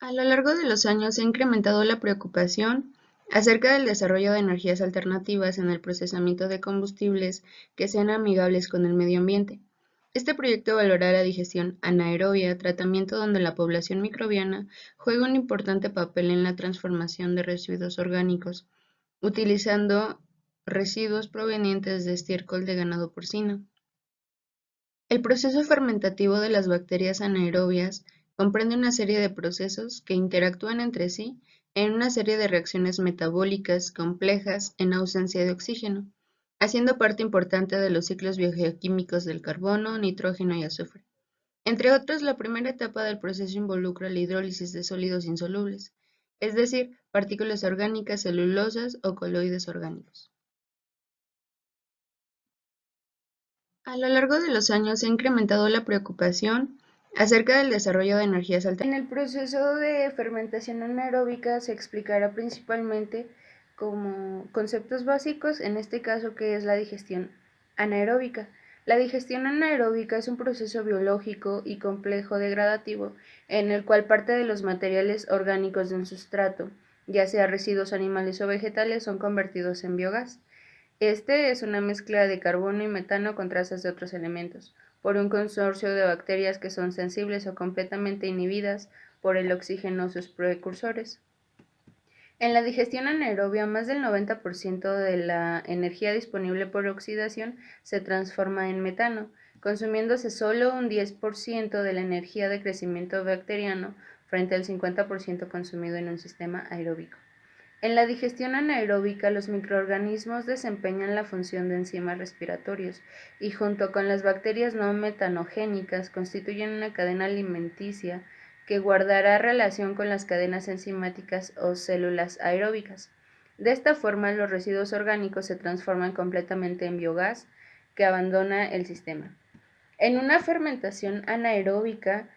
A lo largo de los años se ha incrementado la preocupación acerca del desarrollo de energías alternativas en el procesamiento de combustibles que sean amigables con el medio ambiente. Este proyecto valora la digestión anaerobia, tratamiento donde la población microbiana juega un importante papel en la transformación de residuos orgánicos, utilizando residuos provenientes de estiércol de ganado porcino. El proceso fermentativo de las bacterias anaerobias comprende una serie de procesos que interactúan entre sí en una serie de reacciones metabólicas complejas en ausencia de oxígeno, haciendo parte importante de los ciclos biogeoquímicos del carbono, nitrógeno y azufre. Entre otros, la primera etapa del proceso involucra la hidrólisis de sólidos insolubles, es decir, partículas orgánicas celulosas o coloides orgánicos. A lo largo de los años se ha incrementado la preocupación acerca del desarrollo de energías alternativas. En el proceso de fermentación anaeróbica se explicará principalmente como conceptos básicos, en este caso que es la digestión anaeróbica. La digestión anaeróbica es un proceso biológico y complejo degradativo en el cual parte de los materiales orgánicos de un sustrato, ya sea residuos animales o vegetales, son convertidos en biogás. Este es una mezcla de carbono y metano con trazas de otros elementos, por un consorcio de bacterias que son sensibles o completamente inhibidas por el oxígeno o sus precursores. En la digestión anaerobia, más del 90% de la energía disponible por oxidación se transforma en metano, consumiéndose solo un 10% de la energía de crecimiento bacteriano frente al 50% consumido en un sistema aeróbico. En la digestión anaeróbica, los microorganismos desempeñan la función de enzimas respiratorios y junto con las bacterias no metanogénicas constituyen una cadena alimenticia que guardará relación con las cadenas enzimáticas o células aeróbicas. De esta forma, los residuos orgánicos se transforman completamente en biogás que abandona el sistema. En una fermentación anaeróbica,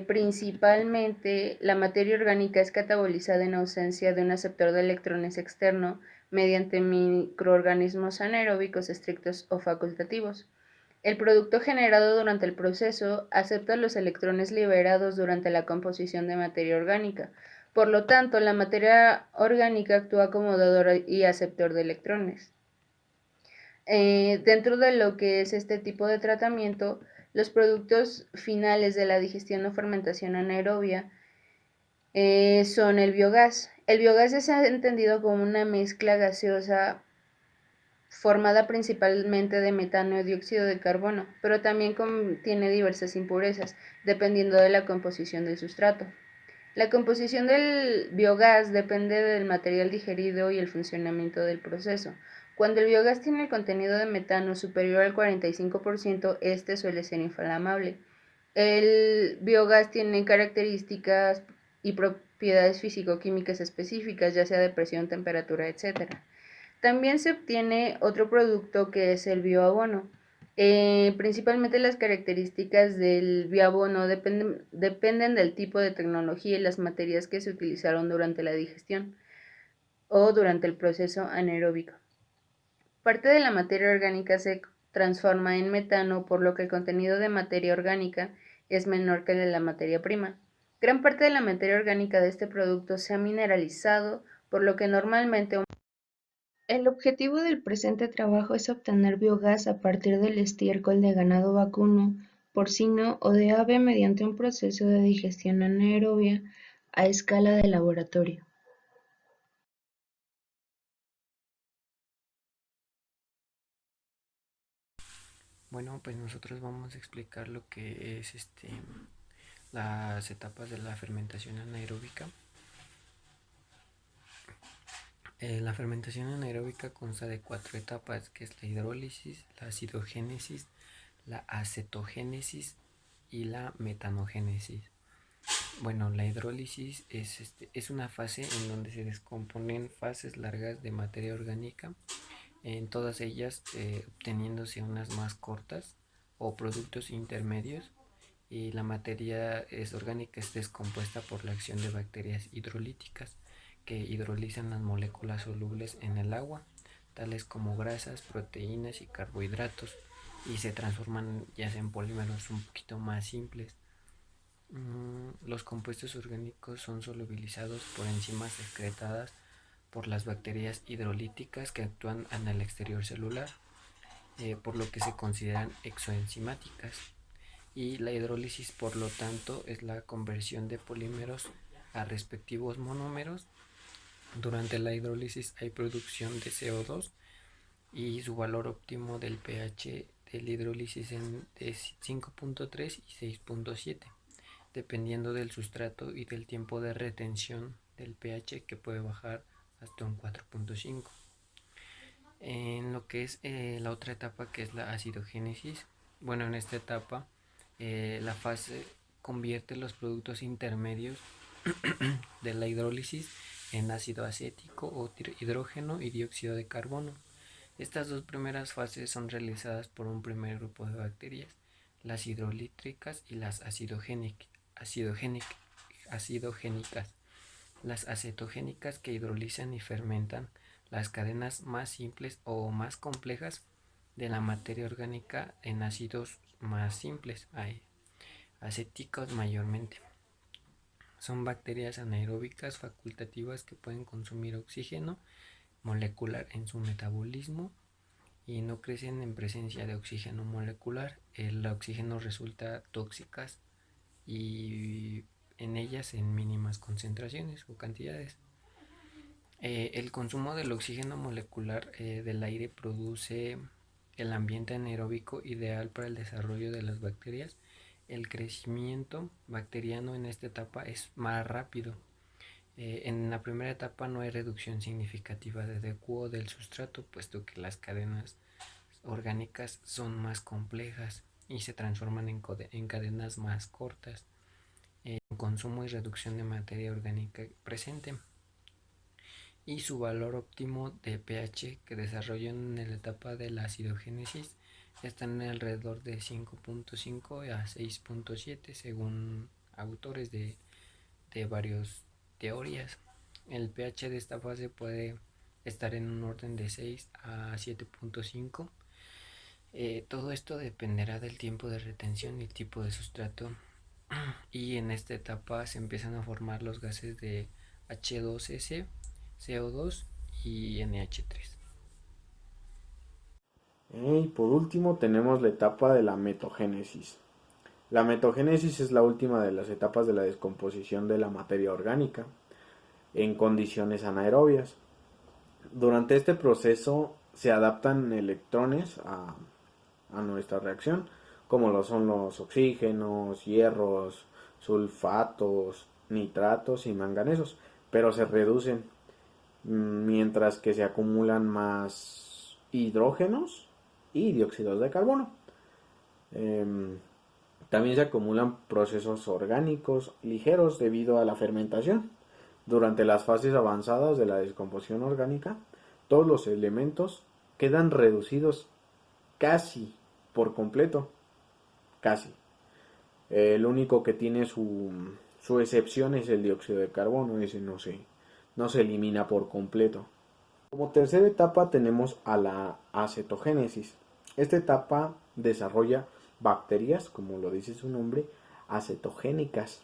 principalmente, la materia orgánica es catabolizada en ausencia de un aceptor de electrones externo mediante microorganismos anaeróbicos estrictos o facultativos. El producto generado durante el proceso acepta los electrones liberados durante la composición de materia orgánica. Por lo tanto, la materia orgánica actúa como dador y aceptor de electrones. Dentro de lo que es este tipo de tratamiento, los productos finales de la digestión o fermentación anaerobia son el biogás. El biogás es entendido como una mezcla gaseosa formada principalmente de metano y dióxido de carbono, pero también contiene diversas impurezas, dependiendo de la composición del sustrato. La composición del biogás depende del material digerido y el funcionamiento del proceso. Cuando el biogás tiene el contenido de metano superior al 45%, este suele ser inflamable. El biogás tiene características y propiedades físico-químicas específicas, ya sea de presión, temperatura, etc. También se obtiene otro producto que es el bioabono. Principalmente las características del bioabono dependen del tipo de tecnología y las materias que se utilizaron durante la digestión o durante el proceso anaeróbico. Parte de la materia orgánica se transforma en metano, por lo que el contenido de materia orgánica es menor que el de la materia prima. Gran parte de la materia orgánica de este producto se ha mineralizado, por lo que normalmente el objetivo del presente trabajo es obtener biogás a partir del estiércol de ganado vacuno, porcino o de ave mediante un proceso de digestión anaerobia a escala de laboratorio. Bueno, pues nosotros vamos a explicar lo que es las etapas de la fermentación anaeróbica. La fermentación anaeróbica consta de cuatro etapas, que es la hidrólisis, la acidogénesis, la acetogénesis y la metanogénesis. Bueno, la hidrólisis es una fase en donde se descomponen fases largas de materia orgánica, en todas ellas obteniéndose unas más cortas o productos intermedios, y la materia orgánica es descompuesta por la acción de bacterias hidrolíticas que hidrolizan las moléculas solubles en el agua, tales como grasas, proteínas y carbohidratos, y se transforman ya sea en polímeros un poquito más simples. Los compuestos orgánicos son solubilizados por enzimas secretadas por las bacterias hidrolíticas que actúan en el exterior celular, por lo que se consideran exoenzimáticas. Y la hidrólisis, por lo tanto, es la conversión de polímeros a respectivos monómeros. Durante la hidrólisis hay producción de CO2 y su valor óptimo del pH de la hidrólisis es 5.3 y 6.7, dependiendo del sustrato y del tiempo de retención del pH, que puede bajar hasta un 4.5. En lo que es la otra etapa, que es la acidogénesis, bueno, en esta etapa la fase convierte los productos intermedios de la hidrólisis en ácido acético o hidrógeno y dióxido de carbono. Estas dos primeras fases son realizadas por un primer grupo de bacterias, las hidrolítricas y las acidogénicas. Las acetogénicas, que hidrolizan y fermentan las cadenas más simples o más complejas de la materia orgánica en ácidos más simples, acéticos mayormente. Son bacterias anaeróbicas facultativas que pueden consumir oxígeno molecular en su metabolismo y no crecen en presencia de oxígeno molecular. El oxígeno resulta tóxicas y en ellas en mínimas concentraciones o cantidades. El consumo del oxígeno molecular del aire produce el ambiente anaeróbico ideal para el desarrollo de las bacterias. El crecimiento bacteriano en esta etapa es más rápido. En la primera etapa no hay reducción significativa de decuo del sustrato, puesto que las cadenas orgánicas son más complejas y se transforman en cadenas más cortas. Consumo y reducción de materia orgánica presente y su valor óptimo de pH que desarrollan en la etapa de la acidogénesis están en alrededor de 5.5 a 6.7 según autores de varias teorías. El pH de esta fase puede estar en un orden de 6 a 7.5. Todo esto dependerá del tiempo de retención y el tipo de sustrato, y en esta etapa se empiezan a formar los gases de H2S, CO2 y NH3. Y por último tenemos la etapa de la metogénesis. La metogénesis es la última de las etapas de la descomposición de la materia orgánica en condiciones anaerobias. Durante este proceso se adaptan electrones a nuestra reacción, como lo son los oxígenos, hierros, sulfatos, nitratos y manganesos, pero se reducen, mientras que se acumulan más hidrógenos y dióxidos de carbono. También se acumulan procesos orgánicos ligeros debido a la fermentación. Durante las fases avanzadas de la descomposición orgánica, todos los elementos quedan reducidos casi por completo. Casi. El único que tiene su excepción es el dióxido de carbono. Ese no se elimina por completo. Como tercera etapa tenemos a la acetogénesis. Esta etapa desarrolla bacterias, como lo dice su nombre, acetogénicas,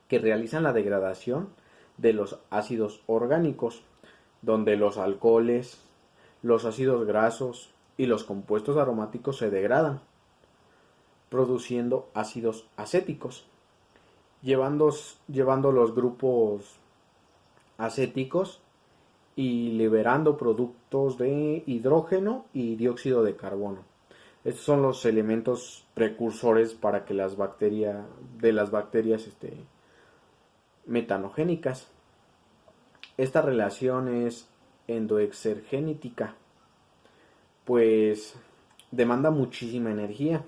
que realizan la degradación de los ácidos orgánicos, donde los alcoholes, los ácidos grasos y los compuestos aromáticos se degradan, produciendo ácidos acéticos, llevando los grupos acéticos y liberando productos de hidrógeno y dióxido de carbono. Estos son los elementos precursores para que las bacterias metanogénicas. Esta relación es endoexergénica, pues demanda muchísima energía,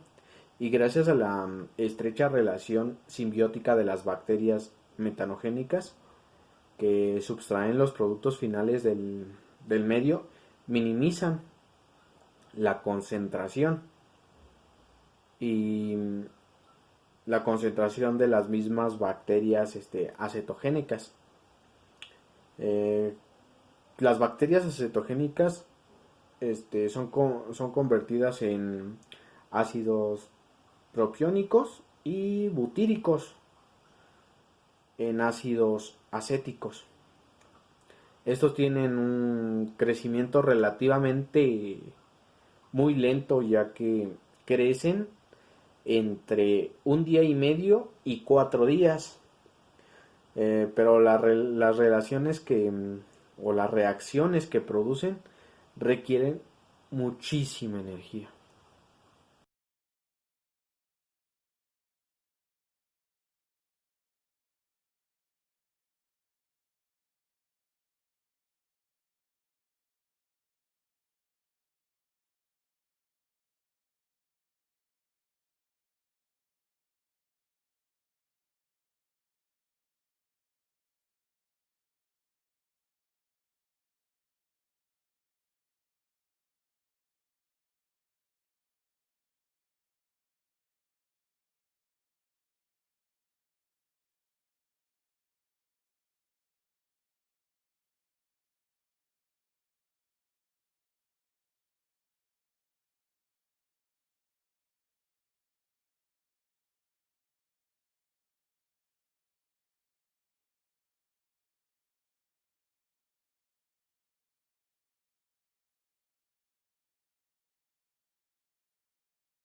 y gracias a la estrecha relación simbiótica de las bacterias metanogénicas que subtraen los productos finales del medio, minimizan la concentración y la concentración de las mismas bacterias acetogénicas. Las bacterias acetogénicas son convertidas en ácidos propiónicos y butíricos en ácidos acéticos. Estos tienen un crecimiento relativamente muy lento, ya que crecen entre un día y medio y 4 días. Pero las relaciones o las reacciones que producen requieren muchísima energía.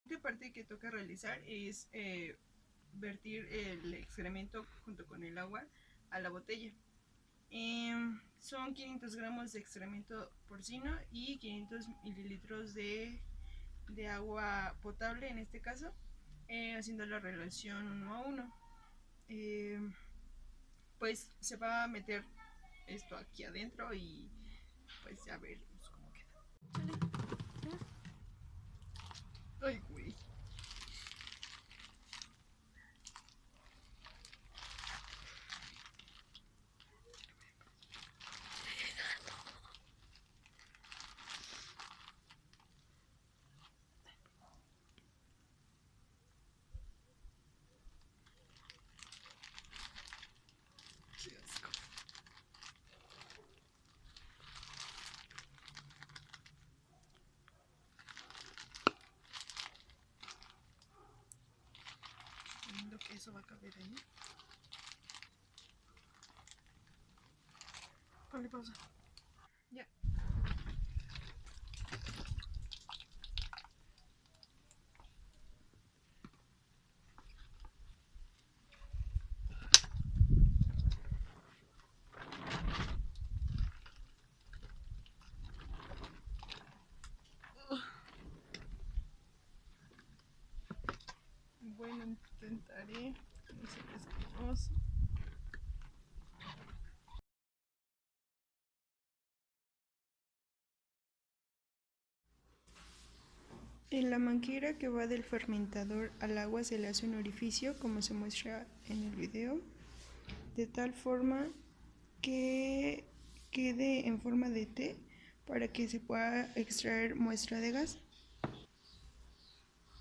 La parte que toca realizar es vertir el excremento junto con el agua a la botella. Son 500 gramos de excremento porcino y 500 mililitros de agua potable en este caso, haciendo la relación 1 a 1. Pues se va a meter esto aquí adentro y pues ya veremos cómo queda. Ay, güey. Qué asco. Viendo que eso va a caber ahí. Ponle pausa. Ya. Bueno, intentaré. No sé qué es. En la manguera que va del fermentador al agua se le hace un orificio, como se muestra en el video, de tal forma que quede en forma de T para que se pueda extraer muestra de gas.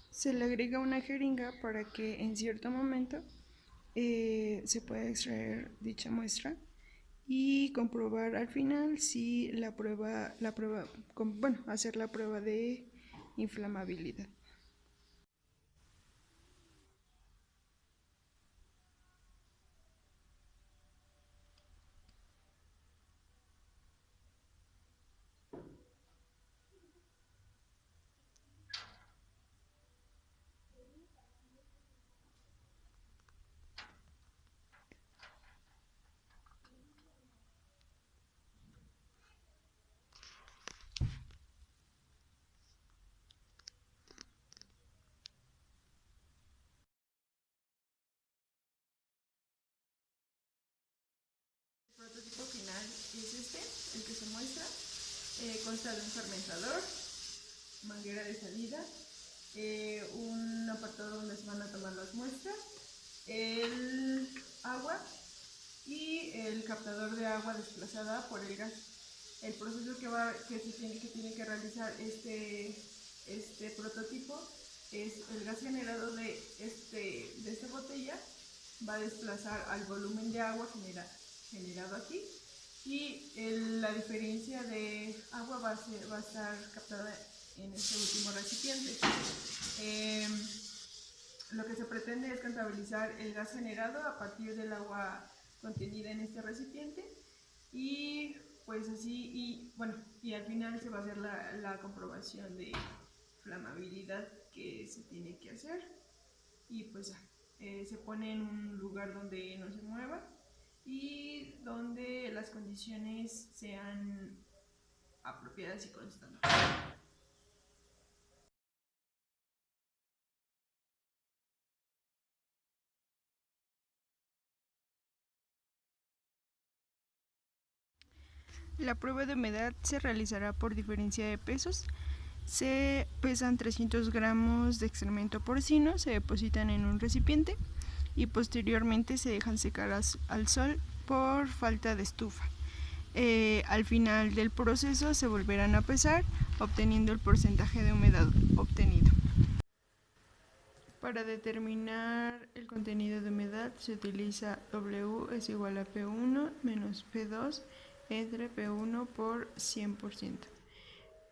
Se le agrega una jeringa para que en cierto momento se pueda extraer dicha muestra y comprobar al final si hacer la prueba de inflamabilidad. El prototipo final es este, el que se muestra. Consta de un fermentador, manguera de salida, un apartado donde se van a tomar las muestras, el agua y el captador de agua desplazada por el gas. El proceso que tiene que realizar este prototipo es el gas generado de esta botella va a desplazar al volumen de agua generado aquí y la diferencia de agua va a estar captada en este último recipiente. lo que se pretende es contabilizar el gas generado a partir del agua contenida en este recipiente y pues así, y al final se va a hacer la comprobación de flamabilidad que se tiene que hacer y pues se pone en un lugar donde no se mueva y donde las condiciones sean apropiadas y constantes. La prueba de humedad se realizará por diferencia de pesos. Se pesan 300 gramos de excremento porcino, se depositan en un recipiente y posteriormente se dejan secar al sol por falta de estufa. Al final del proceso se volverán a pesar, obteniendo el porcentaje de humedad obtenido. Para determinar el contenido de humedad se utiliza W es igual a P1 menos P2 entre P1 por 100%,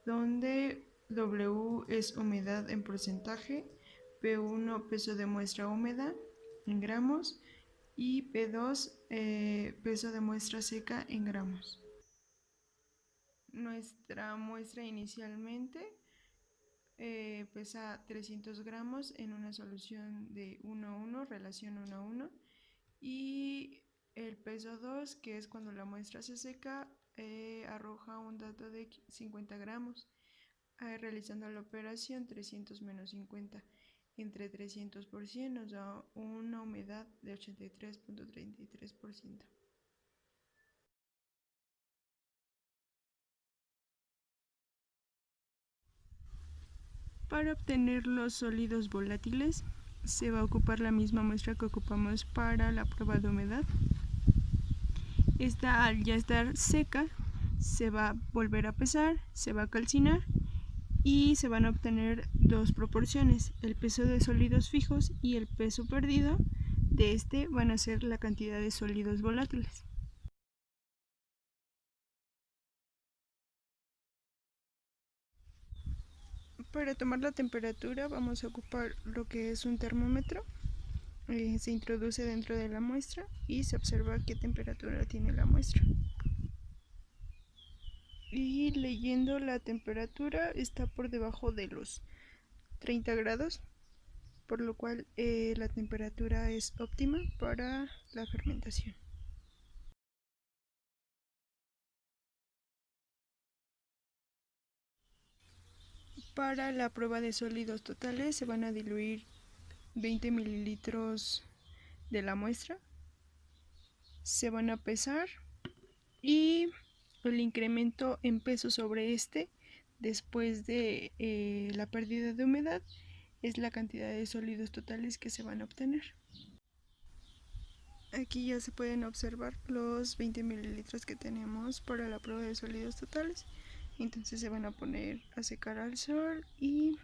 donde W es humedad en porcentaje, P1 peso de muestra húmeda en gramos y P2 peso de muestra seca en gramos. Nuestra muestra inicialmente pesa 300 gramos en una solución de 1 a 1, relación 1 a 1, y el peso 2, que es cuando la muestra se seca, arroja un dato de 50 gramos. Realizando la operación 300 menos 50 entre 300 por 100 nos da una humedad de 83.33%. Para obtener los sólidos volátiles se va a ocupar la misma muestra que ocupamos para la prueba de humedad. Esta, al ya estar seca, se va a volver a pesar, se va a calcinar y se van a obtener dos proporciones, el peso de sólidos fijos y el peso perdido de este van a ser la cantidad de sólidos volátiles. Para tomar la temperatura vamos a ocupar lo que es un termómetro. Se introduce dentro de la muestra y se observa qué temperatura tiene la muestra. Y leyendo la temperatura está por debajo de los 30 grados, por lo cual la temperatura es óptima para la fermentación. Para la prueba de sólidos totales se van a diluir 20 mililitros de la muestra, se van a pesar y el incremento en peso sobre este después de la pérdida de humedad es la cantidad de sólidos totales que se van a obtener. Aquí ya se pueden observar los 20 mililitros que tenemos para la prueba de sólidos totales. Entonces se van a poner a secar al sol y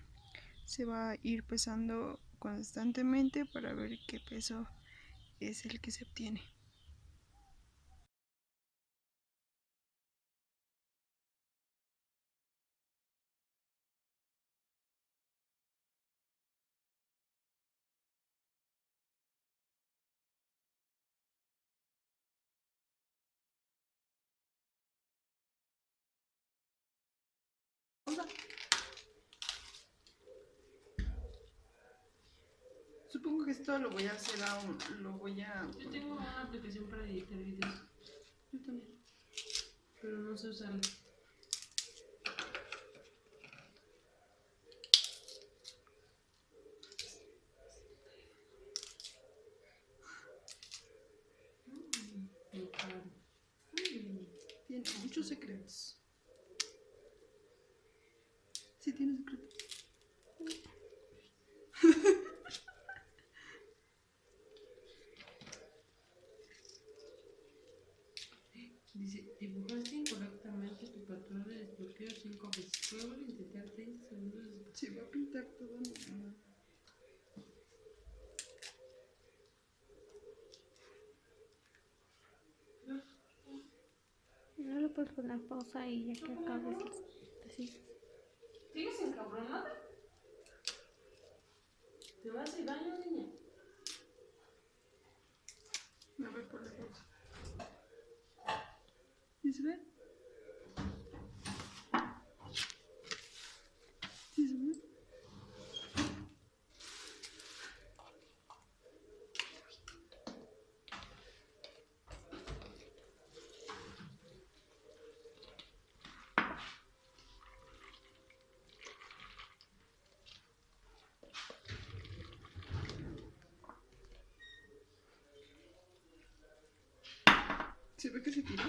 se va a ir pesando constantemente para ver qué peso es el que se obtiene. Supongo que esto lo voy a hacer Yo tengo una aplicación para editar videos. Yo también. Pero no sé usarla. Tiene muchos secretos. Sí, tiene secretos. Dice, dibujaste incorrectamente tu patrón de desbloqueo 5 veces. Luego de intentar 30 segundos de... Se va a pintar todo mi... No le puedes poner pausa y ya que acabes así. ¿Sigues encabronada? ¿Te vas al baño, niña? A ver, por la pausa. ¿Sí se ve? ¿Sí se ve? ¿Se ve que se tiró?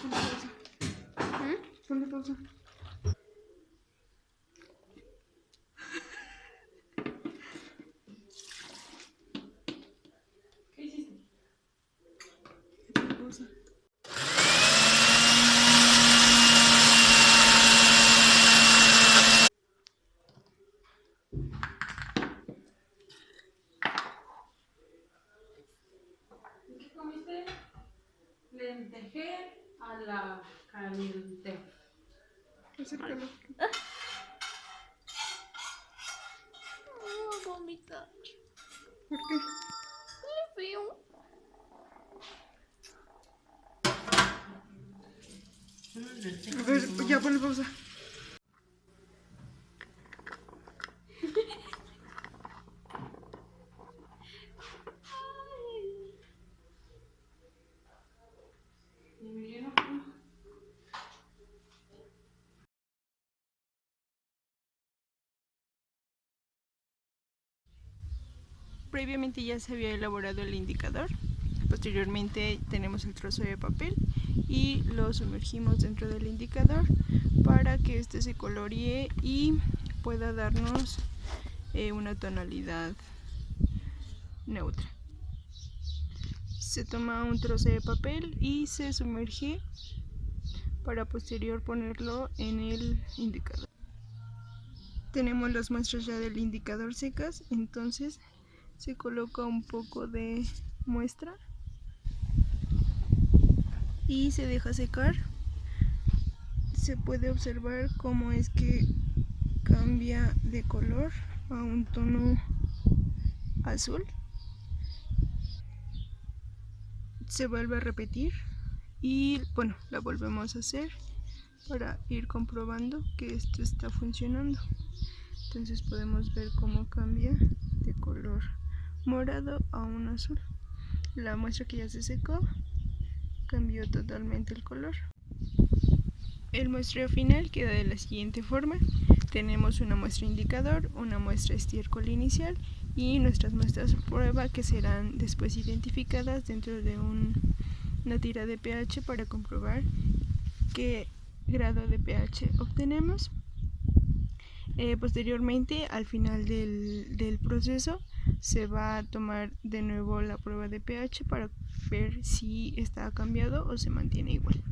Ponle pausa. Ponle pausa. ¿Qué hiciste? Ponle pausa. ¿Qué comiste? Lentejer a la caliente. Acércalo. Vomitar. ¿Por qué? Feo. A ver, ya ponle pausa. Emiliano, Previamente ya se había elaborado el indicador. Posteriormente tenemos el trozo de papel y lo sumergimos dentro del indicador para que este se colorie y pueda darnos una tonalidad neutra. Se toma un trozo de papel y se sumerge para posterior ponerlo en el indicador. Tenemos las muestras ya del indicador secas, entonces se coloca un poco de muestra y se deja secar. Se puede observar cómo es que cambia de color a un tono azul. Se vuelve a repetir y bueno, la volvemos a hacer para ir comprobando que esto está funcionando. Entonces podemos ver cómo cambia de color morado a un azul. La muestra que ya se secó cambió totalmente el color. El muestreo final queda de la siguiente forma. Tenemos una muestra indicador, una muestra estiércol inicial y nuestras muestras prueba que serán después identificadas dentro de una tira de pH para comprobar qué grado de pH obtenemos. Posteriormente, al final del proceso, se va a tomar de nuevo la prueba de pH para ver si está cambiado o se mantiene igual.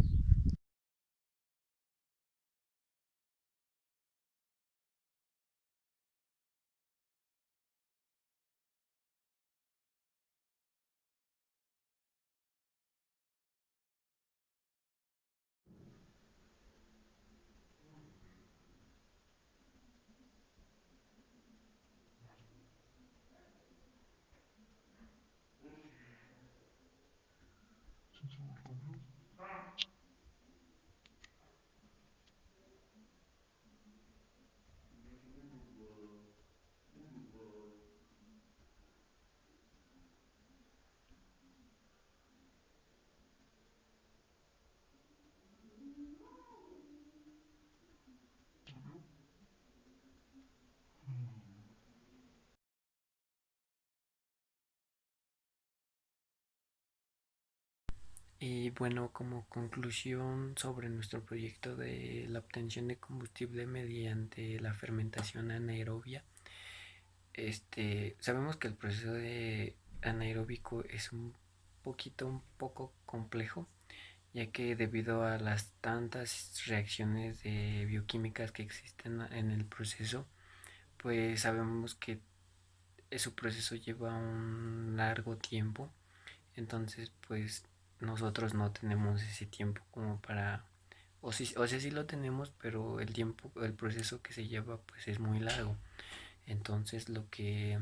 Y bueno, como conclusión sobre nuestro proyecto de la obtención de combustible mediante la fermentación anaerobia, sabemos que el proceso de anaeróbico es un poco complejo, ya que debido a las tantas reacciones bioquímicas que existen en el proceso, pues sabemos que su proceso lleva un largo tiempo. Entonces pues nosotros no tenemos ese tiempo como para o sea, sí lo tenemos, pero el tiempo, el proceso que se lleva pues es muy largo. Entonces lo que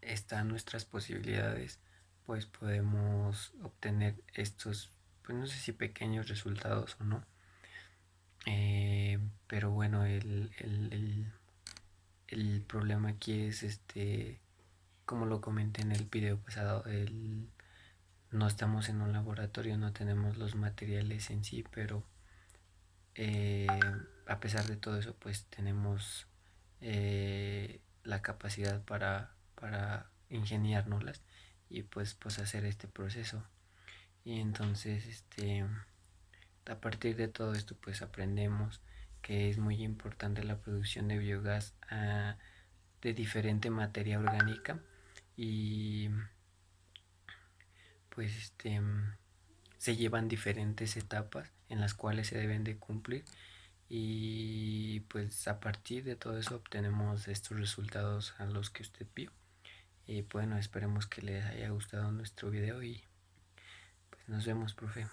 está en nuestras posibilidades, pues podemos obtener estos, pues no sé si pequeños resultados o no. Pero bueno, el problema aquí es como lo comenté en el video pasado, no estamos en un laboratorio, no tenemos los materiales en sí, pero eh, a pesar de todo eso, pues tenemos la capacidad para ingeniárnoslas y pues hacer este proceso. Y entonces, a partir de todo esto, pues aprendemos que es muy importante la producción de biogás de diferente materia orgánica y pues se llevan diferentes etapas en las cuales se deben de cumplir y pues a partir de todo eso obtenemos estos resultados a los que usted vio. Y bueno, esperemos que les haya gustado nuestro video y pues nos vemos, profe.